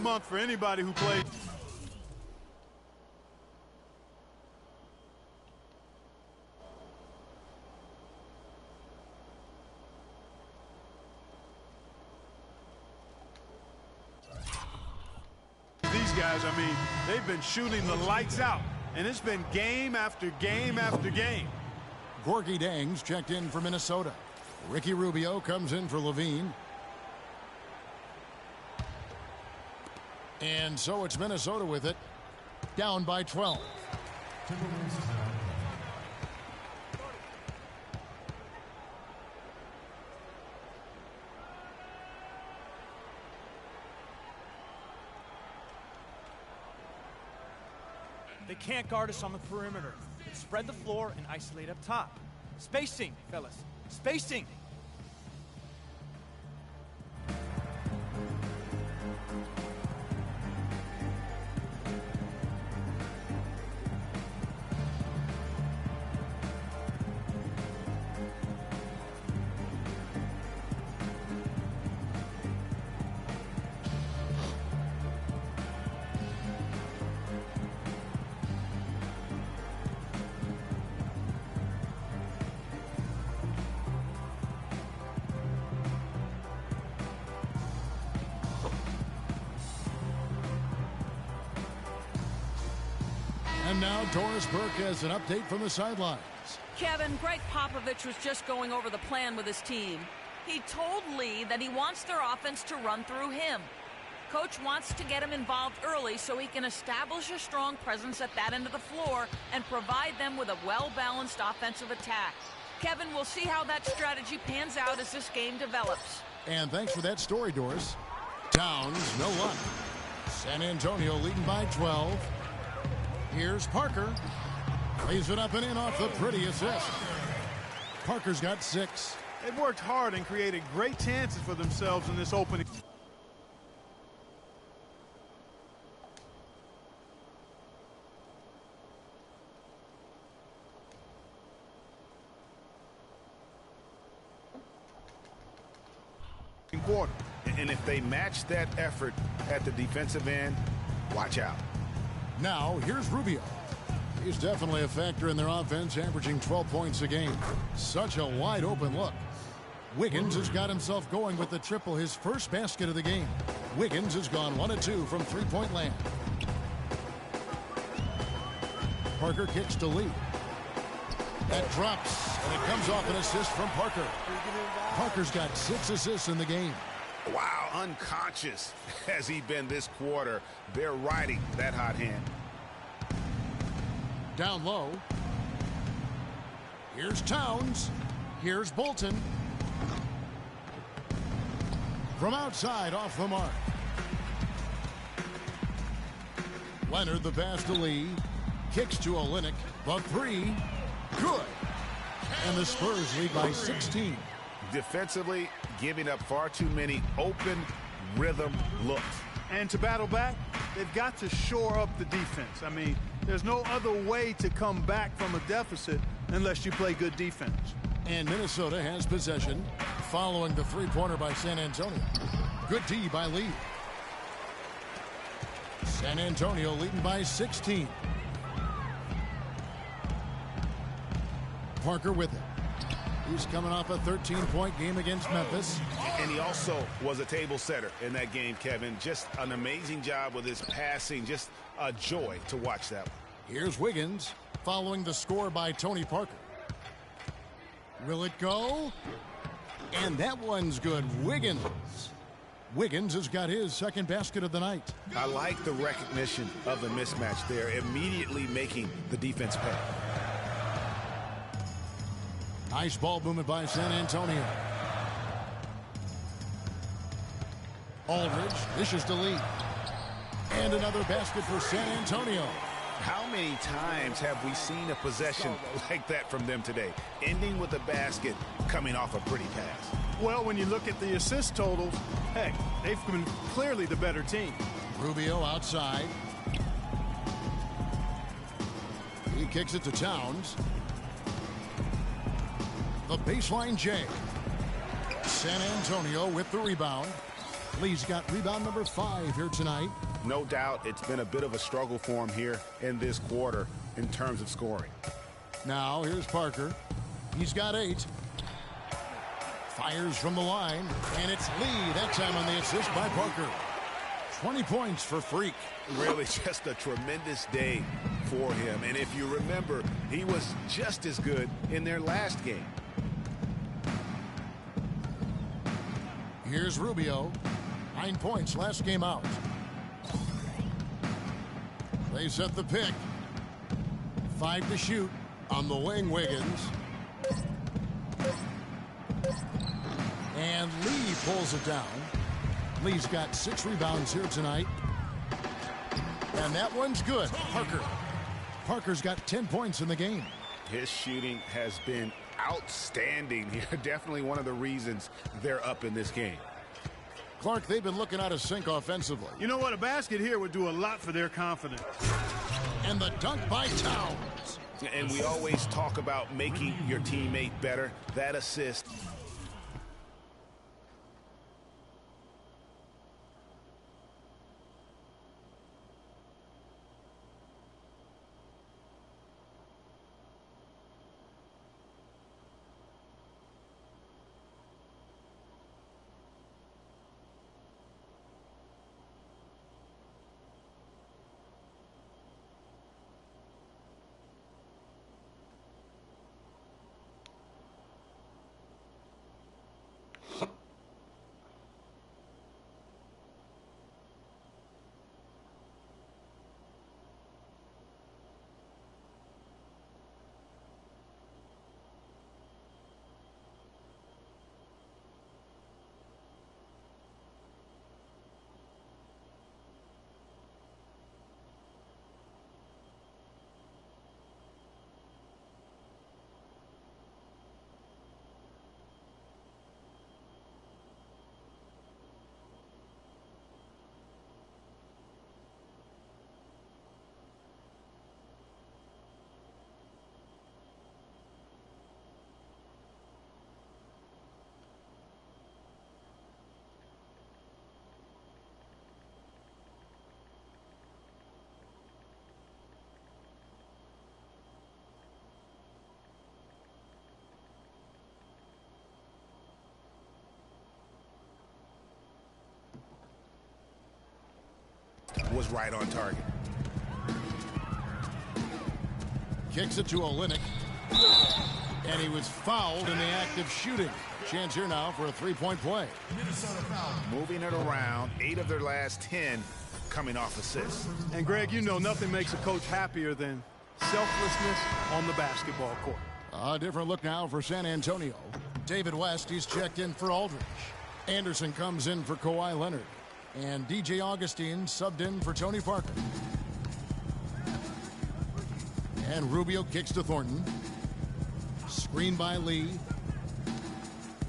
month for anybody who plays. These guys, I mean, they've been shooting the lights out, and it's been game after game after game. Gorgie Dangs checked in for Minnesota. Ricky Rubio comes in for Levine. And so it's Minnesota with it, down by 12. They can't guard us on the perimeter. Spread the floor and isolate up top. Spacing, fellas. Spacing. And now Doris Burke has an update from the sidelines. Kevin, Greg Popovich was just going over the plan with his team. He told Lee that he wants their offense to run through him. Coach wants to get him involved early so he can establish a strong presence at that end of the floor and provide them with a well-balanced offensive attack. Kevin, we'll see how that strategy pans out as this game develops. And thanks for that story, Doris. Towns, no luck. San Antonio leading by 12. Here's Parker. Lays it up and in off the pretty assist. Parker's got 6. They've worked hard and created great chances for themselves in this opening quarter. And if they match that effort at the defensive end, watch out. Now, here's Rubio. He's definitely a factor in their offense, averaging 12 points a game. Such a wide open look. Wiggins has got himself going with the triple, his first basket of the game. Wiggins has gone 1 of 2 from three-point land. Parker kicks to Lee. That drops, and it comes off an assist from Parker. Parker's got 6 assists in the game. Wow, unconscious has he been this quarter. They're riding that hot hand. Down low. Here's Towns. Here's Bolton. From outside, off the mark. Leonard, the pass to Lee. Kicks to Olynyk. The three. Good. And the Spurs lead by 16. Defensively, giving up far too many open rhythm looks. And to battle back, they've got to shore up the defense. I mean, there's no other way to come back from a deficit unless you play good defense. And Minnesota has possession following the three-pointer by San Antonio. Good D by Lee. San Antonio leading by 16. Parker with it. He's coming off a 13-point game against Memphis. And he also was a table setter in that game, Kevin. Just an amazing job with his passing. Just a joy to watch that one. Here's Wiggins following the score by Tony Parker. Will it go? And that one's good. Wiggins. Wiggins has got his second basket of the night. I like the recognition of the mismatch there, immediately making the defense pay. Nice ball movement by San Antonio. Aldridge dishes to Lee. And another basket for San Antonio. How many times have we seen a possession like that from them today? Ending with a basket, coming off a pretty pass. Well, when you look at the assist totals, heck, they've been clearly the better team. Rubio outside. He kicks it to Towns. The baseline J. San Antonio with the rebound. Lee's got rebound number 5 here tonight. No doubt it's been a bit of a struggle for him here in this quarter in terms of scoring. Now here's Parker. He's got 8. Fires from the line, and it's Lee that time on the assist by Parker. 20 points for Freak. Really just a tremendous day for him. And if you remember, he was just as good in their last game. Here's Rubio. 9 points last game out. They set the pick. 5 to shoot on the wing, Wiggins. And Lee pulls it down. Lee's got 6 rebounds here tonight. And that one's good. Parker's got 10 points in the game. His shooting has been outstanding here. Definitely one of the reasons they're up in this game. Clark, they've been looking out of sync offensively. You know what? A basket here would do a lot for their confidence. And the dunk by Towns. And we always talk about making your teammate better. That assist. Was right on target. Kicks it to Olynyk. And he was fouled in the act of shooting. Chance here now for a 3-point play. Moving it around. 8 of their last 10 coming off assists. And Greg, you know nothing makes a coach happier than selflessness on the basketball court. A different look now for San Antonio. David West, he's checked in for Aldridge. Anderson comes in for Kawhi Leonard. And DJ Augustine subbed in for Tony Parker. And Rubio kicks to Thornton. Screen by Lee.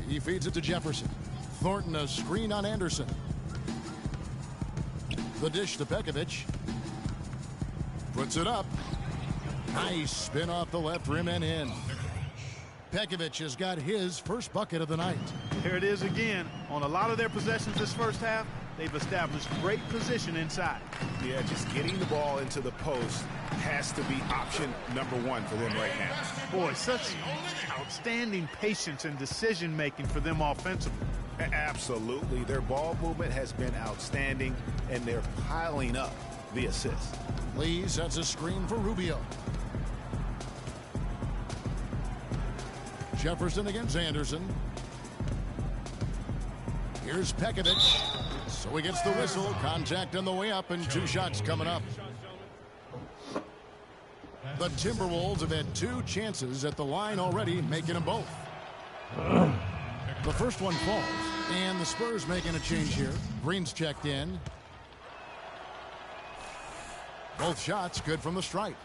He feeds it to Jefferson. Thornton a screen on Anderson. The dish to Pekovic. Puts it up. Nice spin off the left rim and in. Pekovic has got his first bucket of the night. Here it is again. On a lot of their possessions this first half, they've established great position inside. Yeah, just getting the ball into the post has to be option number 1 for them right now. Boy, such outstanding patience and decision-making for them offensively. Absolutely. Their ball movement has been outstanding, and they're piling up the assists. Lee sets a screen for Rubio. Jefferson against Anderson. Here's Pekovic. So he gets the whistle. Contact on the way up and 2 shots coming up. The Timberwolves have had 2 chances at the line already, making them both. The first one falls. And the Spurs making a change here. Green's checked in. Both shots good from the stripe.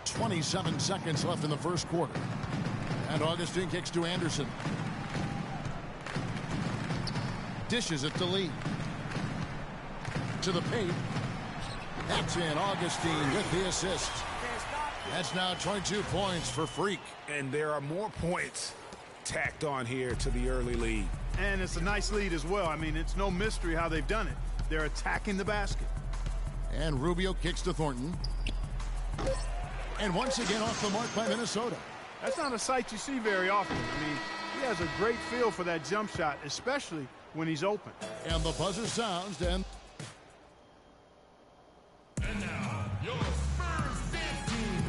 27 seconds left in the first quarter. And Augustine kicks to Anderson. Dishes it to Lee. To the paint. That's in. Augustine with the assist. That's now 22 points for Freak. And there are more points tacked on here to the early lead. And it's a nice lead as well. I mean, it's no mystery how they've done it. They're attacking the basket. And Rubio kicks to Thornton. And once again off the mark by Minnesota. That's not a sight you see very often. I mean, he has a great feel for that jump shot, especially when he's open. And the buzzer sounds, and now, your Spurs dance team.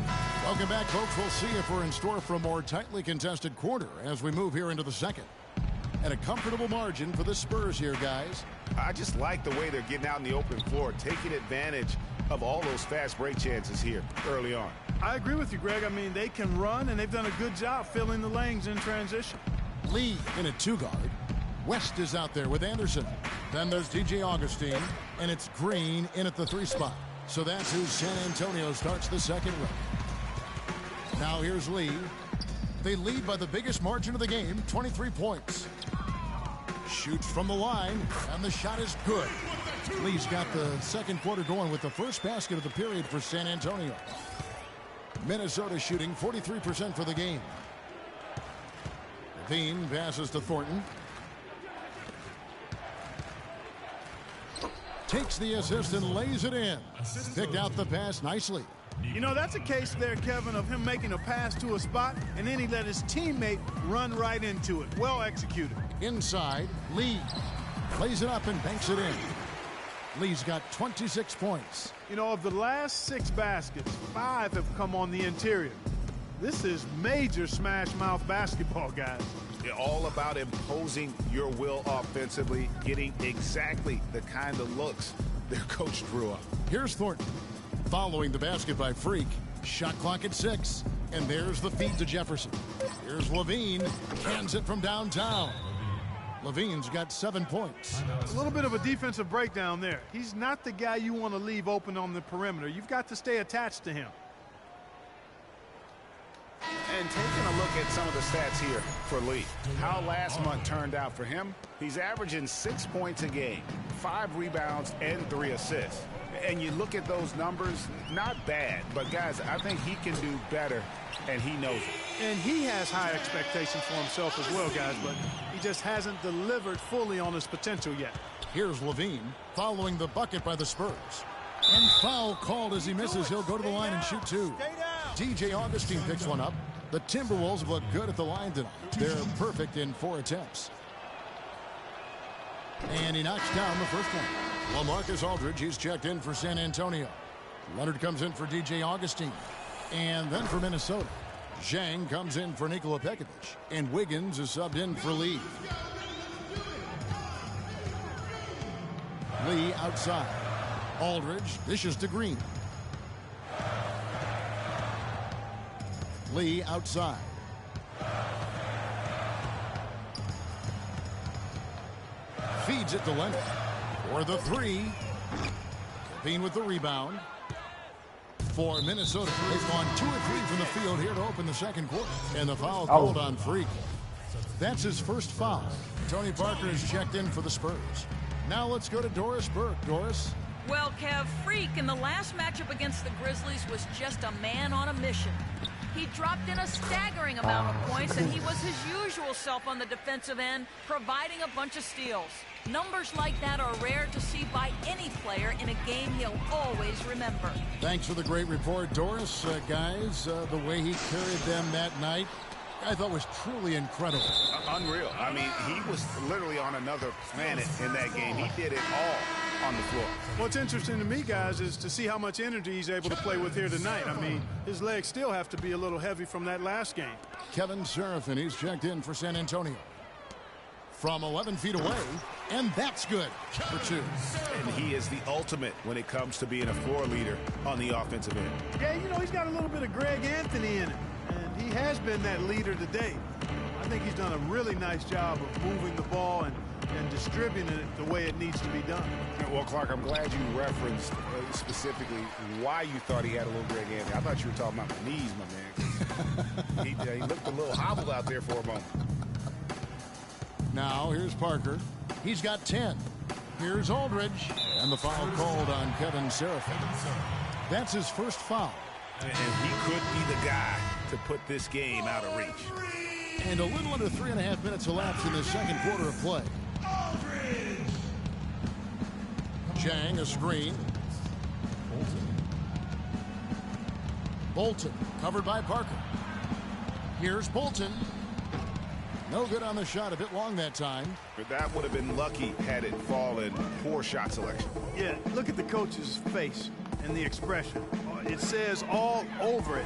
welcome back, folks. We'll see if we're in store for a more tightly contested quarter as we move here into the second. And a comfortable margin for the Spurs here, guys. I just like the way they're getting out in the open floor, taking advantage of all those fast break chances here early on. I agree with you, Greg. I mean, they can run, and they've done a good job filling the lanes in transition. Lee in a two-guard. West is out there with Anderson. Then there's DJ Augustine, and it's Green in at the three spot. So that's who San Antonio starts the second with. Now here's Lee. They lead by the biggest margin of the game, 23 points. Shoots from the line, and the shot is good. Lee's got the second quarter going with the first basket of the period for San Antonio. Minnesota shooting 43% for the game. Levine passes to Thornton. Takes the assist and lays it in. Picked out the pass nicely. You know, that's a case there, Kevin, of him making a pass to a spot, and then he let his teammate run right into it. Well executed. Inside, Lee plays it up and banks it in. Lee's got 26 points. You know, of the last 6 baskets, 5 have come on the interior. This is major smash mouth basketball, guys. All about imposing your will offensively, getting exactly the kind of looks their coach drew up. Here's Thornton following the basket by Freak. Shot clock at 6, and there's the feed to Jefferson. Here's Levine, cans it from downtown. Levine's got 7 points. A little bit of a defensive breakdown there. He's not the guy you want to leave open on the perimeter. You've got to stay attached to him. And taking a look at some of the stats here for Lee, how last month turned out for him, he's averaging 6 points a game, 5 rebounds, and 3 assists. And you look at those numbers, not bad, but guys, I think he can do better, and he knows it. And he has high expectations for himself as well, guys, but he just hasn't delivered fully on his potential yet. Here's Levine following the bucket by the Spurs. And foul called as he misses. He'll go to the line and shoot 2. DJ Augustine picks one up. The Timberwolves look good at the line tonight. They're perfect in 4 attempts. And he knocks down the first one. LaMarcus Aldridge, he's checked in for San Antonio. Leonard comes in for DJ Augustine. And then for Minnesota, Zhang comes in for Nikola Pekovic. And Wiggins is subbed in for Lee. Lee outside. Aldridge dishes to Green. Lee outside. Feeds it to Leonard for the 3. Levine with the rebound. For Minnesota, they've gone 2 of 3 from the field here to open the second quarter. And the foul called on Freak. That's his first foul. Tony Parker is checked in for the Spurs. Now let's go to Doris Burke. Doris. Well, Kev, Freak in the last matchup against the Grizzlies was just a man on a mission. He dropped in a staggering amount of points, and he was his usual self on the defensive end, providing a bunch of steals. Numbers like that are rare to see by any player in a game he'll always remember. Thanks for the great report, Doris. Guys, the way he carried them that night, I thought was truly incredible. Unreal. I mean, he was literally on another planet in that game. He did it all on the floor. What's interesting to me, guys, is to see how much energy he's able to play with here tonight. I mean, his legs still have to be a little heavy from that last game. Kevin Serafin, he's checked in for San Antonio. From 11 feet away, and that's good for 2. And he is the ultimate when it comes to being a floor leader on the offensive end. Yeah, you know, he's got a little bit of Greg Anthony in him, and he has been that leader today. I think he's done a really nice job of moving the ball and distributing it the way it needs to be done. Well, Clark, I'm glad you referenced specifically why you thought he had a little Greg Anthony. I thought you were talking about my knees, my man. he looked a little hobbled out there for a moment. Now here's Parker. He's got 10. Here's Aldridge. And the foul called on Kevin Serafin. That's his first foul. And he could be the guy to put this game out of reach. And a little under 3.5 minutes elapsed in the second quarter of play. Jang, a screen. Bolton, covered by Parker. Here's Bolton. No good on the shot, a bit long that time. That would have been lucky had it fallen. Poor shot selection. Yeah, look at the coach's face and the expression. It says all over it.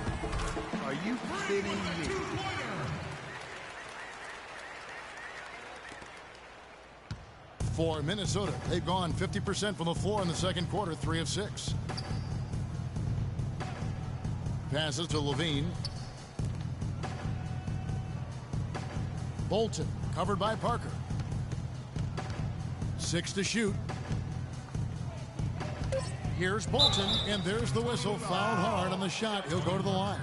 Are you kidding me? For Minnesota, they've gone 50% from the floor in the second quarter, 3 of 6. Passes to Levine. Bolton, covered by Parker. 6 to shoot. Here's Bolton, and there's the whistle. Fouled hard on the shot. He'll go to the line.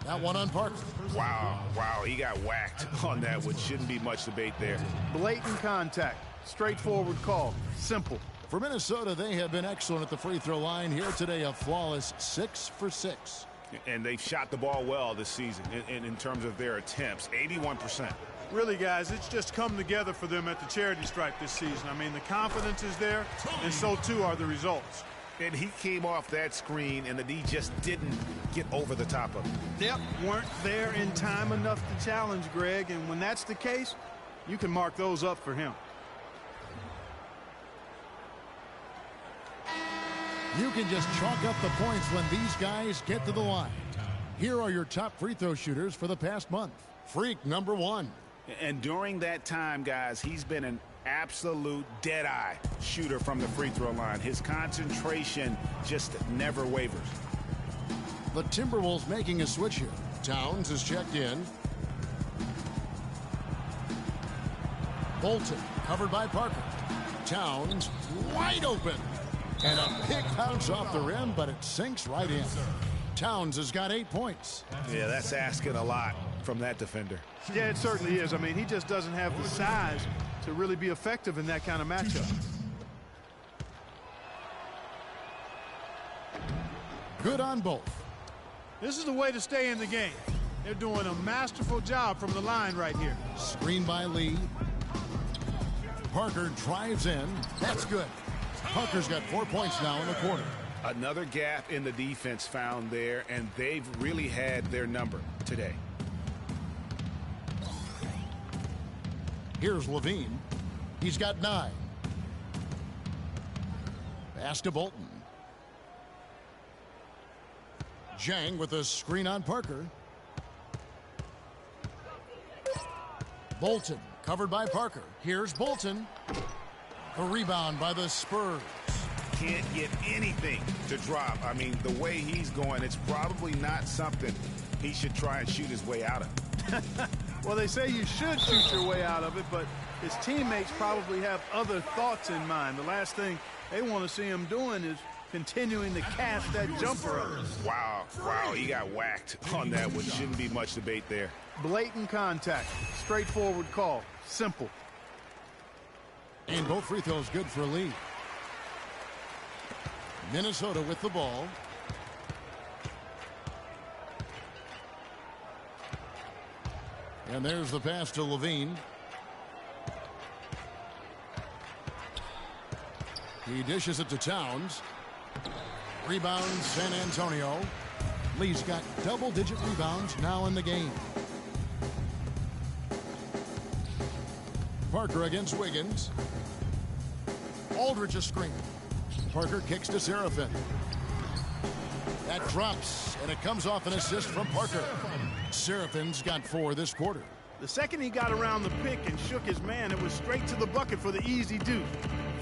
That one on Parker. Wow, he got whacked on that, which shouldn't be much debate there. Blatant contact. Straightforward call. Simple. For Minnesota, they have been excellent at the free throw line. Here today, a flawless 6 for 6. And they've shot the ball well this season in terms of their attempts, 81%. Really, guys, it's just come together for them at the charity stripe this season. I mean, the confidence is there, and so too are the results. And he came off that screen, and the D just didn't get over the top of it. Yep, weren't there in time enough to challenge Greg, and when that's the case, you can mark those up for him. You can just chalk up the points when these guys get to the line. Here are your top free throw shooters for the past month. Freak, number 1. And during that time, guys, he's been an absolute dead-eye shooter from the free throw line. His concentration just never wavers. The Timberwolves making a switch here. Towns is checked in. Bolton, covered by Parker. Towns, wide open. And a big bounce off the rim, but it sinks right in. Towns has got 8 points. Yeah, that's asking a lot from that defender. Yeah, it certainly is. I mean, he just doesn't have the size to really be effective in that kind of matchup. Good on both. This is the way to stay in the game. They're doing a masterful job from the line right here. Screen by Lee. Parker drives in. That's good. Parker's got 4 points now in the quarter. Another gap in the defense found there, and they've really had their number today. Here's Levine. He's got 9. Pass to Bolton. Jang with a screen on Parker. Bolton covered by Parker. Here's Bolton. The rebound by the Spurs. Can't get anything to drop. I mean, the way he's going, it's probably not something he should try and shoot his way out of. Well, they say you should shoot your way out of it, but his teammates probably have other thoughts in mind. The last thing they want to see him doing is continuing to cast that jumper up. Wow, he got whacked on that, which shouldn't be much debate there. Blatant contact. Straightforward call. Simple. And both free throws good for Lee. Minnesota with the ball. And there's the pass to Levine. He dishes it to Towns. Rebound San Antonio. Lee's got double-digit rebounds now in the game. Parker against Wiggins. Aldridge a screen. Parker kicks to Seraphin. That drops, and it comes off an assist from Parker. Seraphin's got 4 this quarter. The second he got around the pick and shook his man, it was straight to the bucket for the easy deuce.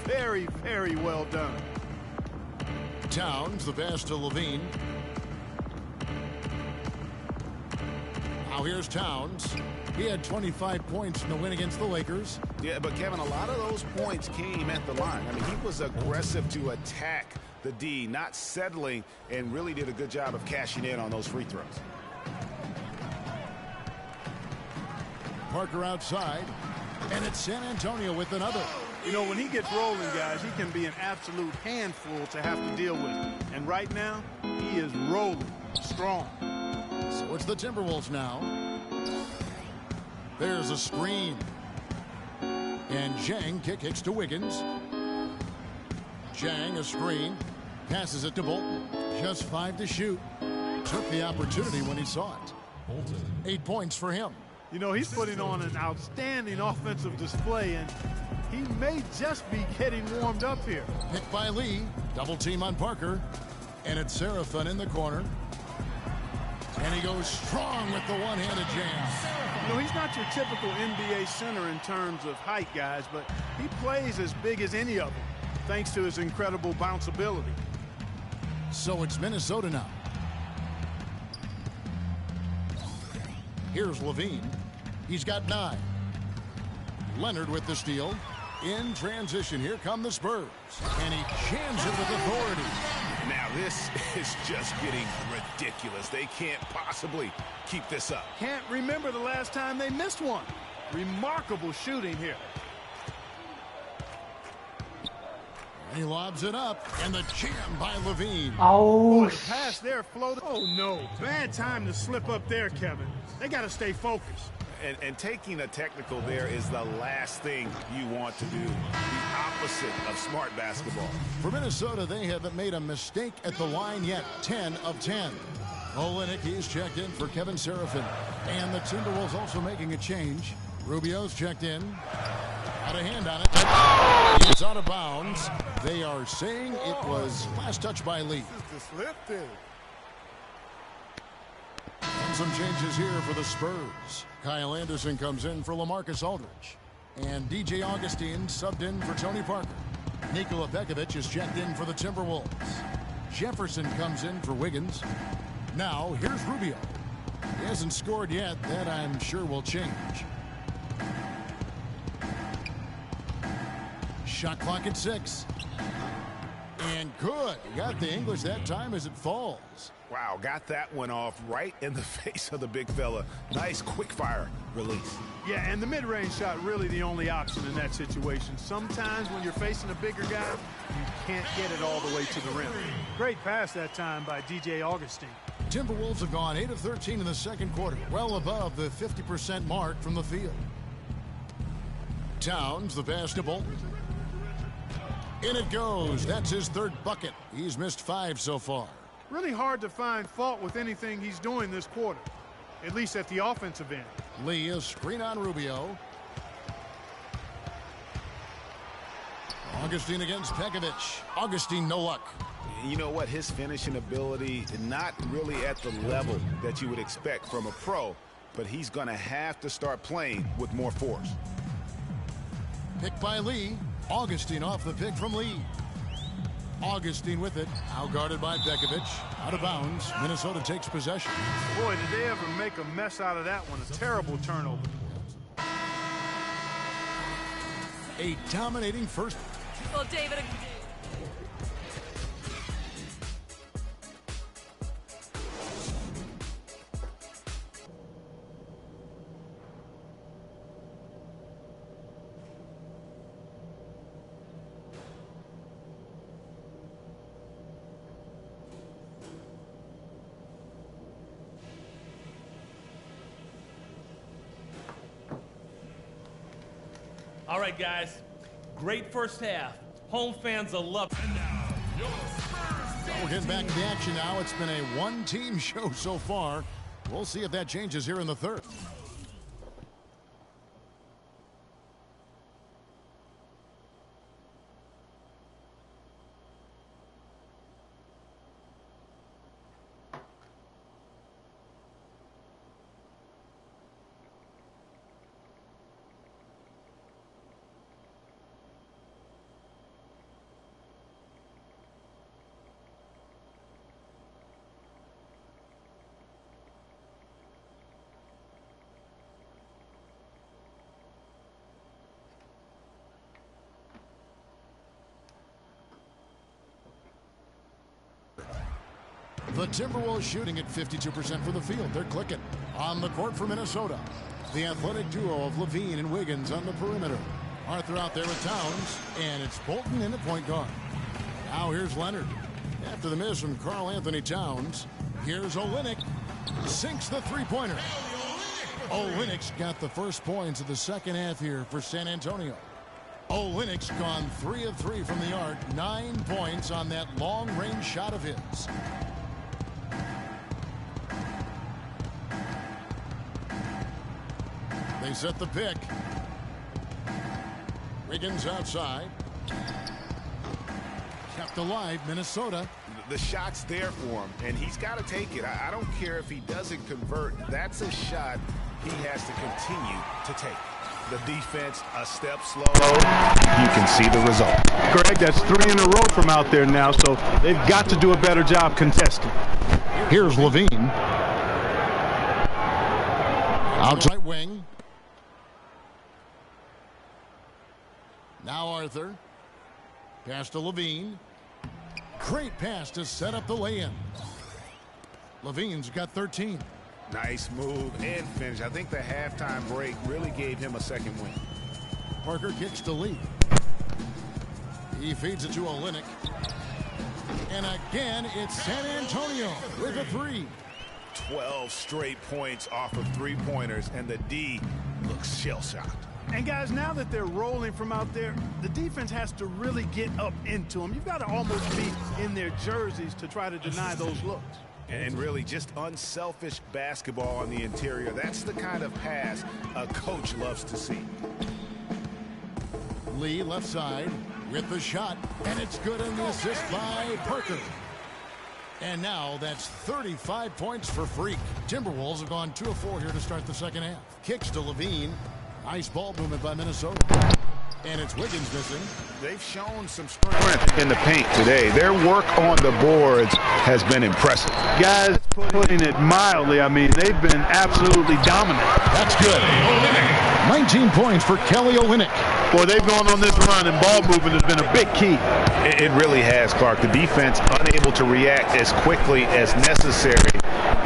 Very, very well done. Towns, the pass to Levine. Now here's Towns. He had 25 points in the win against the Lakers. Yeah, but Kevin, a lot of those points came at the line. I mean, he was aggressive to attack the D, not settling, and really did a good job of cashing in on those free throws. Parker outside, and it's San Antonio with another. You know, when he gets rolling, guys, he can be an absolute handful to have to deal with. And right now, he is rolling strong. So it's the Timberwolves now. There's a screen. And Zhang kicks to Wiggins. Zhang, a screen. Passes it to Bolton. Just 5 to shoot. Took the opportunity when he saw it. 8 points for him. You know, he's putting on an outstanding offensive display, and he may just be getting warmed up here. Picked by Lee. Double team on Parker. And it's Seraphin in the corner. And he goes strong with the one-handed jam. You know, he's not your typical NBA center in terms of height, guys, but he plays as big as any of them, thanks to his incredible bounceability. So it's Minnesota now. Here's Levine. He's got 9. Leonard with the steal. In transition, here come the Spurs. And he jams it with authority. Now this is just getting ridiculous. They can't possibly keep this up. Can't remember the last time they missed one. Remarkable shooting here. He lobs it up, and the jam by Levine. Oh, the pass there floated. Oh, no. Bad time to slip up there, Kevin. They got to stay focused. And taking a technical there is the last thing you want to do. The opposite of smart basketball. For Minnesota, they haven't made a mistake at the line yet. 10 of 10. Olynyk, he's checked in for Kevin Seraphin. And the Timberwolves also making a change. Rubio's checked in. Got a hand on it. It's out of bounds. They are saying it was last touch by Lee. And some changes here for the Spurs. Kyle Anderson comes in for LaMarcus Aldridge. And DJ Augustine subbed in for Tony Parker. Nikola Pekovic is checked in for the Timberwolves. Jefferson comes in for Wiggins. Now, here's Rubio. He hasn't scored yet. That, I'm sure, will change. Shot clock at 6. And good. He got the English that time as it falls. Wow, got that one off right in the face of the big fella. Nice quick fire release. Yeah, and the mid-range shot really the only option in that situation. Sometimes when you're facing a bigger guy, you can't get it all the way to the rim. Great pass that time by DJ Augustine. Timberwolves have gone 8 of 13 in the second quarter, well above the 50% mark from the field. Towns, the pass to Bolton. In it goes. That's his 3rd bucket. He's missed 5 so far. Really hard to find fault with anything he's doing this quarter, at least at the offensive end. Lee, a screen on Rubio. Augustine against Pekovic. Augustine, no luck. You know what? His finishing ability, not really at the level that you would expect from a pro, but he's going to have to start playing with more force. Picked by Lee. Augustine off the pick from Lee. Augustine with it. Out guarded by Pekovic. Out of bounds. Minnesota takes possession. Boy, did they ever make a mess out of that one. A terrible turnover. A dominating first. Well, David. All right, guys. Great first half. Home fans will love it. We're getting back to the action now. It's been a one-team show so far. We'll see if that changes here in the 3rd. The Timberwolves shooting at 52% for the field. They're clicking. On the court for Minnesota, the athletic duo of Levine and Wiggins on the perimeter. Arthur out there with Towns, and it's Bolton in the point guard. Now here's Leonard. After the miss from Karl Anthony Towns, here's Olynyk. Sinks the three-pointer. Olynyk's got the first points of the second half here for San Antonio. Olynyk's gone 3 of 3 from the arc, 9 points on that long-range shot of his. They set the pick. Wiggins outside. Kept alive, Minnesota. The shot's there for him, and he's got to take it. I don't care if he doesn't convert. That's a shot he has to continue to take. The defense a step slow. You can see the result. Greg, that's 3 in a row from out there now, so they've got to do a better job contesting. Here's Levine. Out right wing. Now Arthur. Pass to Levine. Great pass to set up the lay-in. Levine's got 13. Nice move and finish. I think the halftime break really gave him a second win. Parker kicks to Lee. He feeds it to Olynyk. And again, it's San Antonio with a 3. 12 straight points off of 3-pointers, and the D looks shell-shocked. And guys, now that they're rolling from out there, the defense has to really get up into them. You've got to almost be in their jerseys to try to deny those looks. And really just unselfish basketball on the interior. That's the kind of pass a coach loves to see. Lee left side with the shot, and it's good on the assist by Parker. And now that's 35 points for Freak. Timberwolves have gone 2 of 4 here to start the second half. Kicks to Levine. Nice ball movement by Minnesota. And it's Wiggins missing. They've shown some strength in the paint today. Their work on the boards has been impressive. Guys, putting it mildly, I mean, they've been absolutely dominant. That's good. 19 points for Kelly Olynyk. Boy, they've gone on this run, and ball movement has been a big key. It really has, Clark. The defense unable to react as quickly as necessary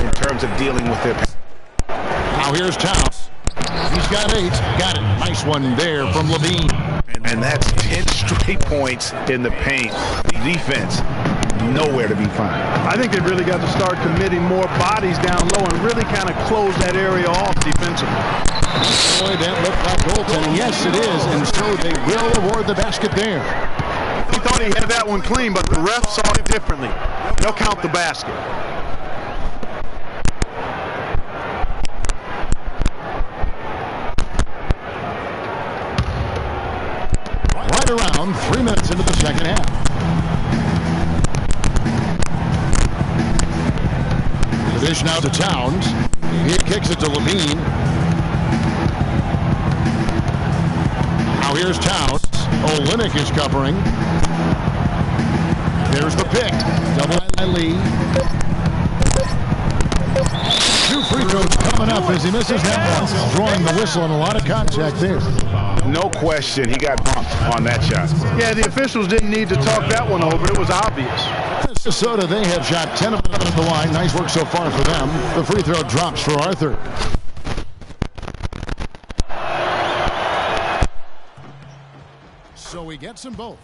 in terms of dealing with their paint. Now here's Towns. He's got 8. Got it. Nice one there from Levine. And that's 10 straight points in the paint. Defense, nowhere to be found. I think they really got to start committing more bodies down low and really kind of close that area off defensively. Boy, that looked like goaltending. Yes, it is. And so they will award the basket there. He thought he had that one clean, but the ref saw it differently. They'll count the basket. Around 3 minutes into the second half. The dish now to Towns. He kicks it to Levine. Now here's Towns. Olynyk is covering. There's the pick. Double by Lee. 2 free throws coming up as he misses that one. Drawing the whistle and a lot of contact there. No question, he got bumped on that shot. Yeah, the officials didn't need to talk that one over. It was obvious. Minnesota, they have shot 10 of 11 at the line. Nice work so far for them. The free throw drops for Arthur. So he gets them both.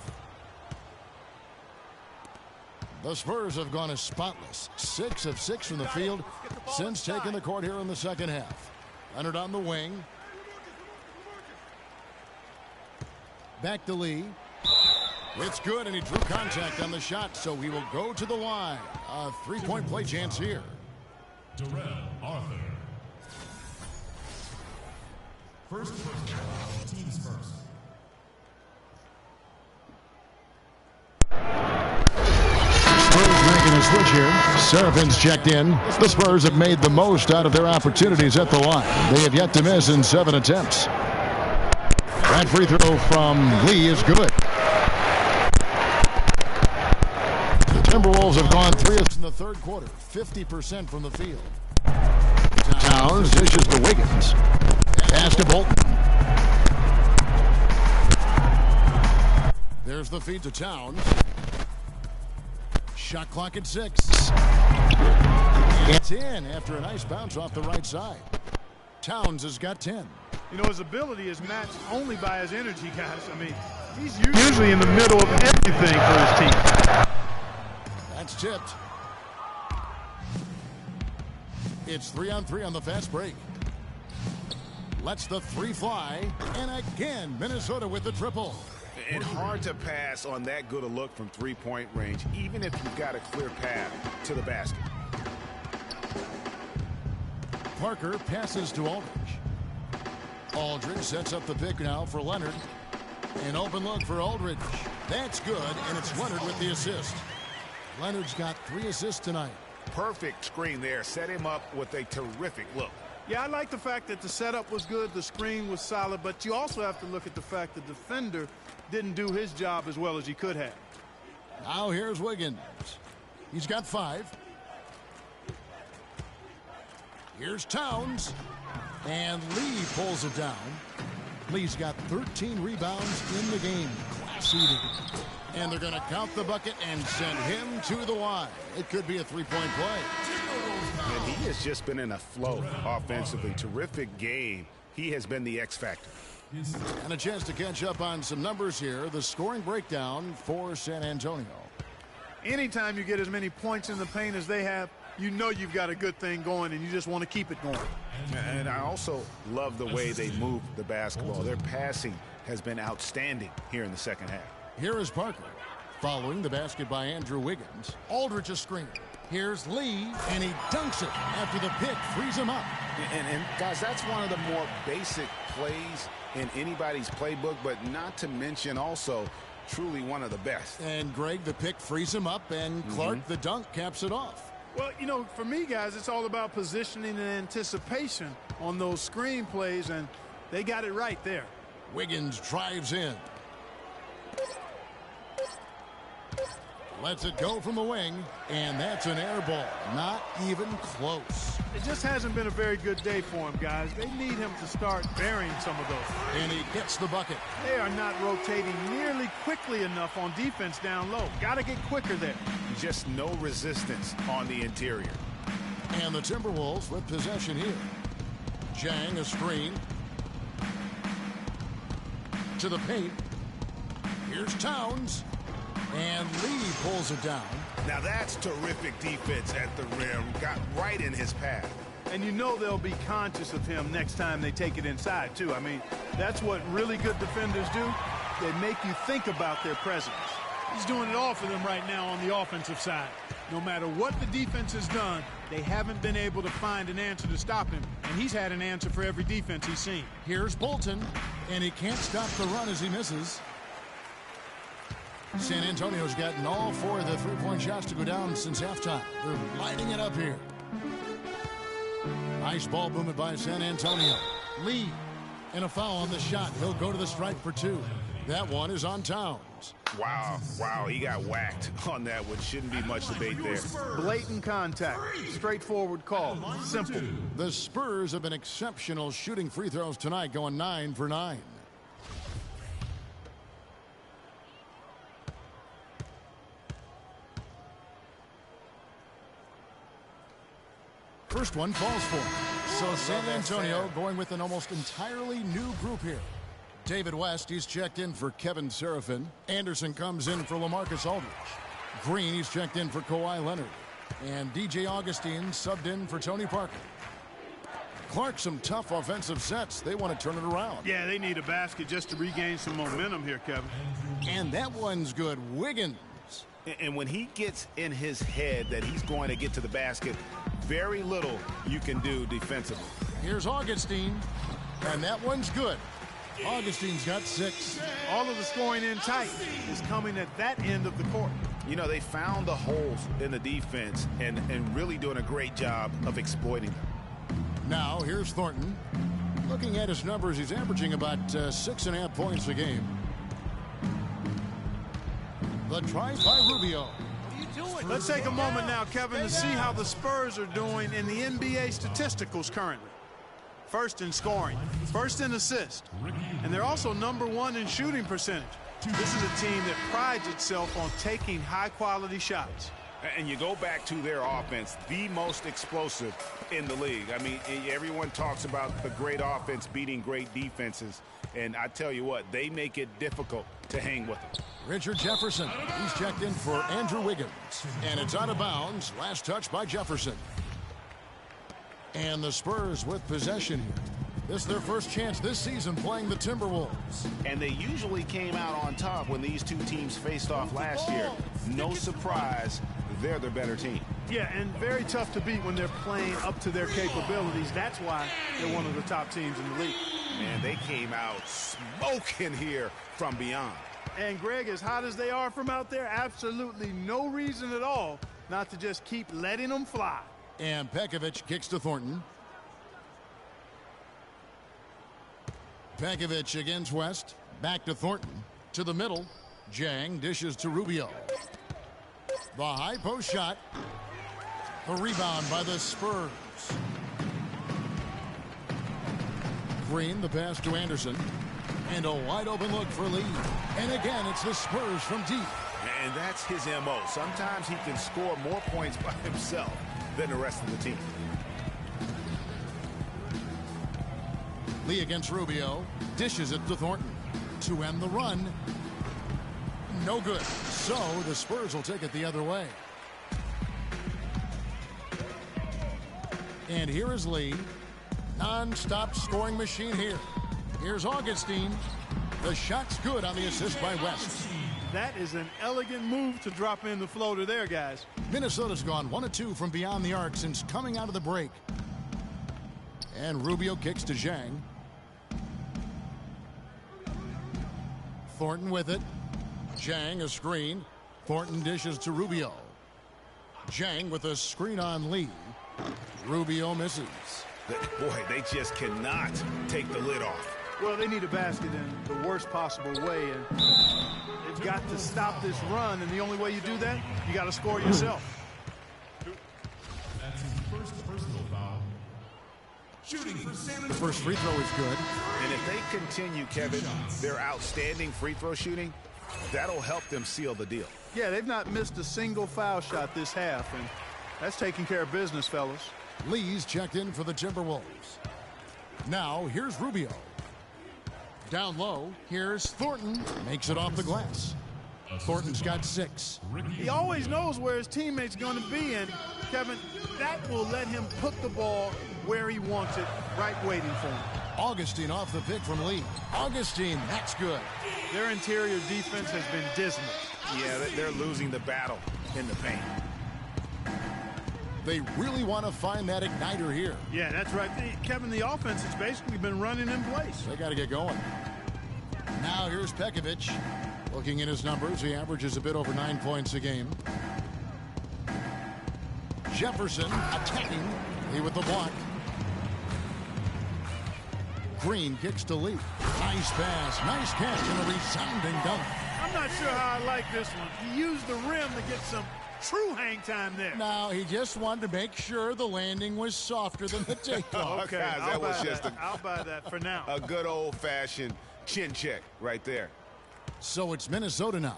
The Spurs have gone as spotless. 6 of 6 from the field since taking the court here in the second half. Leonard on the wing. Back to Lee. It's good, and he drew contact on the shot, so he will go to the line. A 3-point play chance here. Darrell Arthur. First teams first. Spurs making a switch here. Serafin's checked in. The Spurs have made the most out of their opportunities at the line. They have yet to miss in 7 attempts. That free throw from Lee is good. The Timberwolves have gone 3 in the third quarter, 50% from the field. Towns dishes to Wiggins. Pass to Bolton. There's the feed to Towns. Shot clock at 6. It's in after a nice bounce off the right side. Towns has got 10. You know, his ability is matched only by his energy, guys. I mean, he's Usually in the middle of everything for his team. That's tipped. It's 3-on-3 on the fast break. Lets the three fly. And again, Minnesota with the triple. And hard to pass on that good a look from three-point range, even if you've got a clear path to the basket. Parker passes to Aldridge. Aldridge sets up the pick now for Leonard. An open look for Aldridge. That's good, and it's Leonard with the assist. Leonard's got 3 assists tonight. Perfect screen there. Set him up with a terrific look. Yeah, I like the fact that the setup was good, the screen was solid, but you also have to look at the fact the defender didn't do his job as well as he could have. Now here's Wiggins. He's got 5. Here's Towns. And Lee pulls it down. Lee's got 13 rebounds in the game. Class eating. And they're going to count the bucket and send him to the line. It could be a three-point play. And he has just been in a flow offensively. Terrific game. He has been the X factor. And a chance to catch up on some numbers here. The scoring breakdown for San Antonio. Anytime you get as many points in the paint as they have, you know you've got a good thing going, and you just want to keep it going. And I also love the way they move the basketball. Their passing has been outstanding here in the second half. Here is Parker. Following the basket by Andrew Wiggins. Aldridge a screen. Here's Lee, and he dunks it after the pick frees him up. And guys, that's one of the more basic plays in anybody's playbook, but not to mention also truly one of the best. And Greg, the pick frees him up, and Clark, the dunk, caps it off. Well, you know, for me, guys, it's all about positioning and anticipation on those screen plays, and they got it right there. Wiggins drives in. Lets it go from the wing, and that's an air ball. Not even close. It just hasn't been a very good day for him, guys. They need him to start burying some of those. And he gets the bucket. They are not rotating nearly quickly enough on defense down low. Got to get quicker there. Just no resistance on the interior. And the Timberwolves with possession here. Jang a screen. To the paint. Here's Towns. And Lee pulls it down. Now that's terrific defense at the rim. Got right in his path. And you know they'll be conscious of him next time they take it inside, too. I mean, that's what really good defenders do. They make you think about their presence. He's doing it all for them right now on the offensive side. No matter what the defense has done, they haven't been able to find an answer to stop him. And he's had an answer for every defense he's seen. Here's Bolton, and he can't stop the run as he misses. San Antonio's gotten all 4 of the three-point shots to go down since halftime. They're lighting it up here. Nice ball movement by San Antonio. Lee, and a foul on the shot. He'll go to the stripe for 2. That one is on Towns. Wow, he got whacked on that one. Shouldn't be much debate there. Blatant contact. Straightforward call. Simple. The Spurs have been exceptional shooting free throws tonight, going 9 for 9. First one falls for him. So San Antonio going with an almost entirely new group here. David West, he's checked in for Kevin Serafin. Anderson comes in for LaMarcus Aldridge. Green, he's checked in for Kawhi Leonard. And DJ Augustine subbed in for Tony Parker. Clark, some tough offensive sets. They want to turn it around. Yeah, they need a basket just to regain some momentum here, Kevin. And that one's good. Wiggins. And when he gets in his head that he's going to get to the basket, very little you can do defensively. Here's Augustine, and that one's good. Augustine's got 6. All of the scoring in tight is coming at that end of the court. You know, they found the holes in the defense and really doing a great job of exploiting them. Now, here's Thornton. Looking at his numbers, he's averaging about 6.5 points a game. The try by Rubio. Let's take a moment now, Kevin, to see how the Spurs are doing in the NBA statisticals currently. First in scoring, first in assists, and they're also #1 in shooting percentage. This is a team that prides itself on taking high-quality shots. And you go back to their offense, the most explosive in the league. I mean, everyone talks about the great offense beating great defenses, and I tell you what, they make it difficult to hang with them. Richard Jefferson, he's checked in for Andrew Wiggins. And it's out of bounds. Last touch by Jefferson. And the Spurs with possession here. This is their first chance this season playing the Timberwolves. And they usually came out on top when these two teams faced off last year. No surprise, they're the better team. Yeah, and very tough to beat when they're playing up to their capabilities. That's why they're one of the top teams in the league. Man, they came out smoking here from beyond. And Greg, as hot as they are from out there, absolutely no reason at all not to just keep letting them fly. And Pekovic kicks to Thornton. Pekovic against West. Back to Thornton. To the middle. Jang dishes to Rubio. The high post shot. The rebound by the Spurs. Green, the pass to Anderson. And a wide open look for Lee. And again, it's the Spurs from deep. And that's his MO. Sometimes he can score more points by himself than the rest of the team. Lee against Rubio. Dishes it to Thornton. To end the run. No good. So the Spurs will take it the other way. And here is Lee. Non-stop scoring machine here. Here's Augustine. The shot's good on the assist by West. That is an elegant move to drop in the floater there, guys. Minnesota's gone 1 of 2 from beyond the arc since coming out of the break. And Rubio kicks to Zhang. Thornton with it. Zhang a screen. Thornton dishes to Rubio. Zhang with a screen on Lee. Rubio misses. Boy, they just cannot take the lid off. Well, they need a basket in the worst possible way, and they've got to stop this run, and the only way you do that, you got to score yourself. That's his first personal foul. Shooting for San Antonio. First free throw is good. And if they continue, Kevin, their outstanding free throw shooting, that'll help them seal the deal. Yeah, they've not missed a single foul shot this half, and that's taking care of business, fellas. Lee's checked in for the Timberwolves. Now, here's Rubio. Down low, here's Thornton. Makes it off the glass. Thornton's got 6. He always knows where his teammate's going to be, and, Kevin, that will let him put the ball where he wants it, right waiting for him. Augustine off the pick from Lee. Augustine, that's good. Their interior defense has been dismal. Yeah, they're losing the battle in the paint. They really want to find that igniter here. Yeah, that's right. Kevin, the offense has basically been running in place. They got to get going. Now here's Pekovic. Looking at his numbers, he averages a bit over 9 points a game. Jefferson attacking. Lee with the block. Green kicks to Lee. Nice pass, nice catch, and a resounding dunk. I'm not sure how I like this one. He used the rim to get some true hang time there. No, he just wanted to make sure the landing was softer than the takeoff. Okay, that was just I'll buy that for now. a good old-fashioned chin check right there. So it's Minnesota now.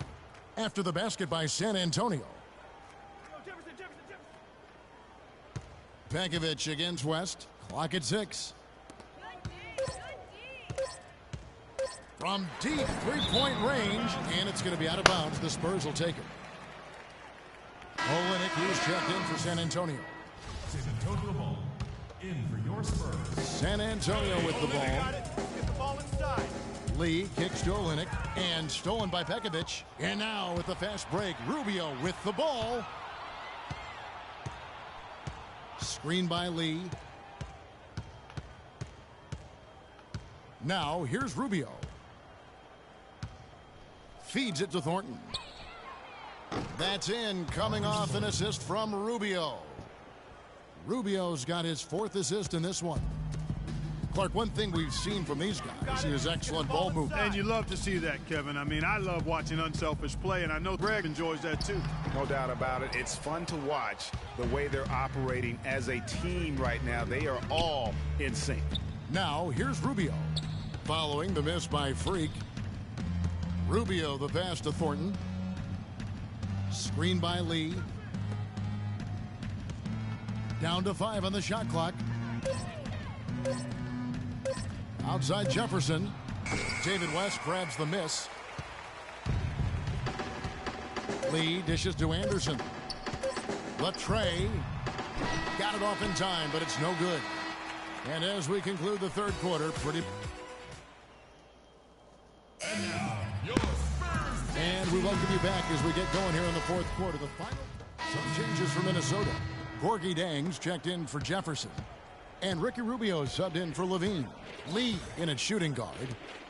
After the basket by San Antonio. Pekovic against West. Clock at 6. From deep three-point range, and it's going to be out of bounds. The Spurs will take it. Olenek, who's checked in for San Antonio. San Antonio ball. In for your Spurs. San Antonio with the ball. Get the ball inside. Lee kicks to Olenek, and stolen by Pekovic. And now with the fast break, Rubio with the ball. Screen by Lee. Now here's Rubio. Feeds it to Thornton. That's in, coming off an assist from Rubio. Rubio's got his 4th assist in this one. Clark, one thing we've seen from these guys is excellent ball movement. And you love to see that, Kevin. I mean, I love watching unselfish play, and I know Greg enjoys that too. No doubt about it. It's fun to watch the way they're operating as a team right now. They are all in sync. Now, here's Rubio. Following the miss by Freak. Rubio the pass to Thornton. Screen by Lee. Down to 5 on the shot clock. Outside Jefferson. David West grabs the miss. Lee dishes to Anderson. Latre got it off in time, but it's no good. And as we conclude the third quarter, And we welcome you back as we get going here in the fourth quarter. The final. Some changes for Minnesota. Gorgie Dangs checked in for Jefferson. And Ricky Rubio subbed in for Levine. Lee in at shooting guard.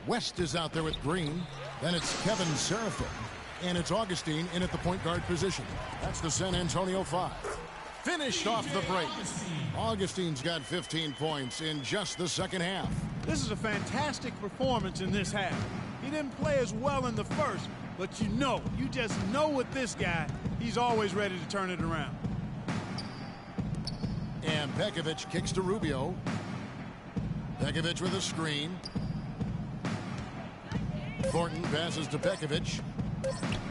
West is out there with Green. Then it's Kevin Serafin. And it's Augustine in at the point guard position. That's the San Antonio 5. Finished off the break. Augustine's got 15 points in just the second half. This is a fantastic performance in this half. He didn't play as well in the first, but you just know with this guy, he's always ready to turn it around. And Pekovic kicks to Rubio. Pekovic with a screen. Thornton passes to Pekovic.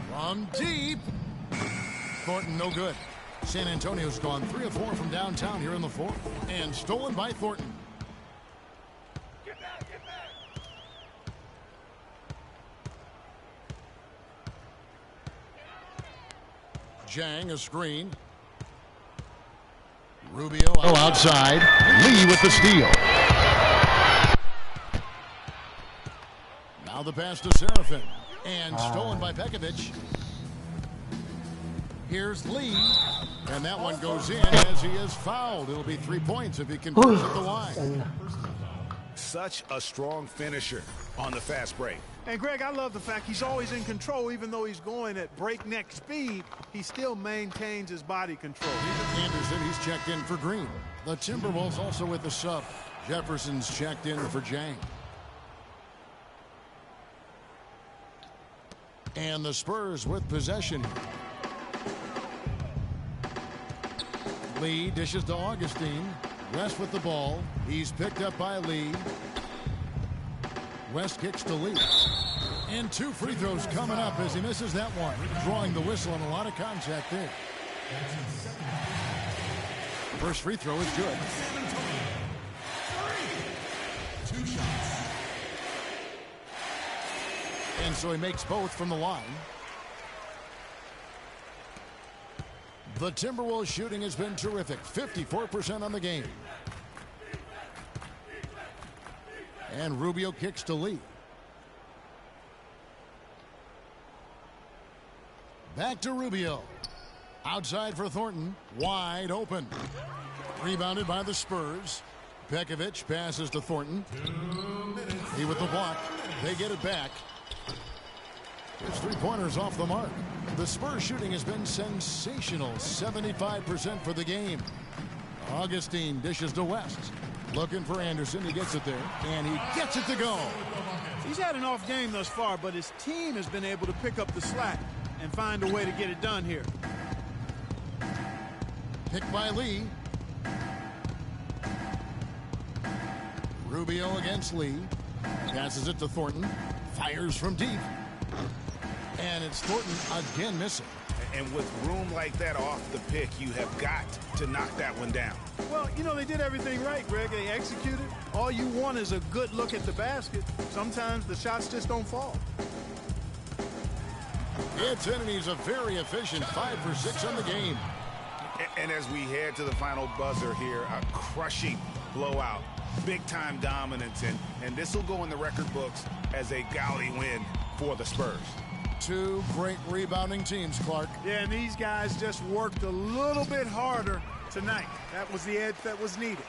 From deep. Thornton no good. San Antonio's gone 3 of 4 from downtown here in the fourth. And stolen by Thornton. Get back. Jang a screen. Rubio outside. Lee with the steal. Now the pass to Serafin. And stolen by Pekovic. Here's Lee. And that one goes in as he is fouled. It'll be 3 points if he converts at the line. Such a strong finisher on the fast break. And Greg, I love the fact he's always in control. Even though he's going at breakneck speed, he still maintains his body control. Anderson, he's checked in for Green. The Timberwolves also with the sub. Jefferson's checked in for Jang. And the Spurs with possession. Lee dishes to Augustine. West with the ball. He's picked up by Lee. West kicks to Lee. And 2 free throws coming up as he misses that one. Drawing the whistle and a lot of contact there. First free throw is good. 2 shots. And so he makes both from the line. The Timberwolves shooting has been terrific. 54% on the game. And Rubio kicks to Lee. Back to Rubio. Outside for Thornton. Wide open. Rebounded by the Spurs. Pekovic passes to Thornton. He with the block. They get it back. His 3-pointers off the mark. The Spurs shooting has been sensational. 75% for the game. Augustine dishes to West. Looking for Anderson. He gets it there. And he gets it to go. He's had an off game thus far, but his team has been able to pick up the slack and find a way to get it done here. Picked by Lee. Rubio against Lee. Passes it to Thornton. Fires from deep. And it's Thornton again missing. And with room like that off the pick, you have got to knock that one down. Well, they did everything right, Greg. They executed. All you want is a good look at the basket. Sometimes the shots just don't fall. It's in, and he's a very efficient 5 for 6 on the game. And as we head to the final buzzer here, a crushing blowout. Big-time dominance, and this will go in the record books as a gaudy win for the Spurs. 2 great rebounding teams, Clark. Yeah, and these guys just worked a little bit harder tonight. That was the edge that was needed.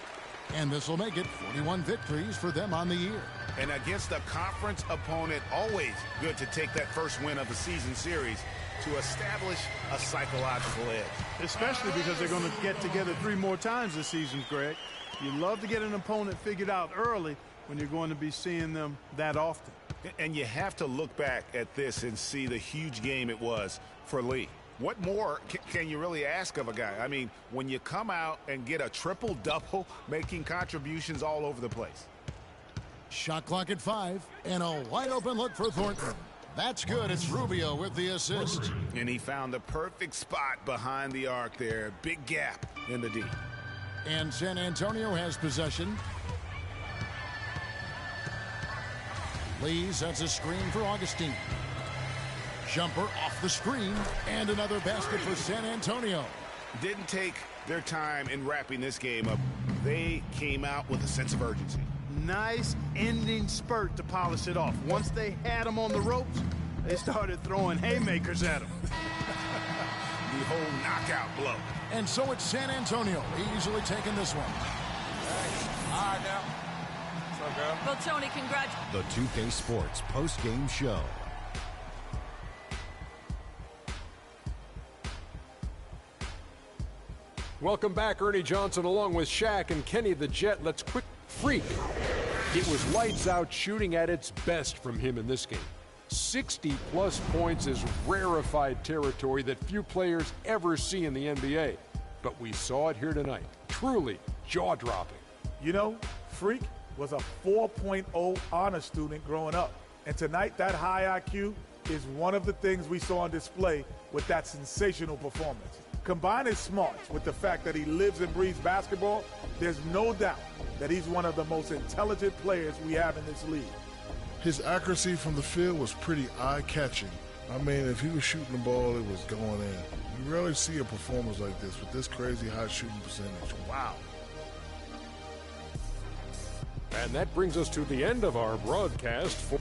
And this will make it 41 victories for them on the year. And against a conference opponent, always good to take that first win of the season series to establish a psychological edge. Especially because they're going to get together 3 more times this season, Greg. You love to get an opponent figured out early when you're going to be seeing them that often. And you have to look back at this and see the huge game it was for Lee. What more can you really ask of a guy? I mean, when you come out and get a triple-double, making contributions all over the place. Shot clock at 5, and a wide-open look for Thornton. That's good. It's Rubio with the assist. And he found the perfect spot behind the arc there. Big gap in the D. And San Antonio has possession. Lee sets a screen for Augustine. Jumper off the screen, and another basket for San Antonio. Didn't take their time in wrapping this game up. They came out with a sense of urgency. Nice ending spurt to polish it off. Once they had him on the ropes, they started throwing haymakers at him. The whole knockout blow. And so it's San Antonio easily taking this one. All right, now. What's up, girl? Well, Tony, congratulations. The 2K Sports post-game show. Welcome back, Ernie Johnson, along with Shaq and Kenny the Jet. Let's quick freak. It was lights out shooting at its best from him in this game. 60-plus points is rarefied territory that few players ever see in the NBA. But we saw it here tonight. Truly jaw-dropping. You know, Freak was a 4.0 honor student growing up. And tonight, that high IQ is one of the things we saw on display with that sensational performance. Combine his smarts with the fact that he lives and breathes basketball, there's no doubt that he's one of the most intelligent players we have in this league. His accuracy from the field was pretty eye-catching. I mean, if he was shooting the ball, it was going in. You rarely see a performance like this with this crazy high shooting percentage. Wow. And that brings us to the end of our broadcast for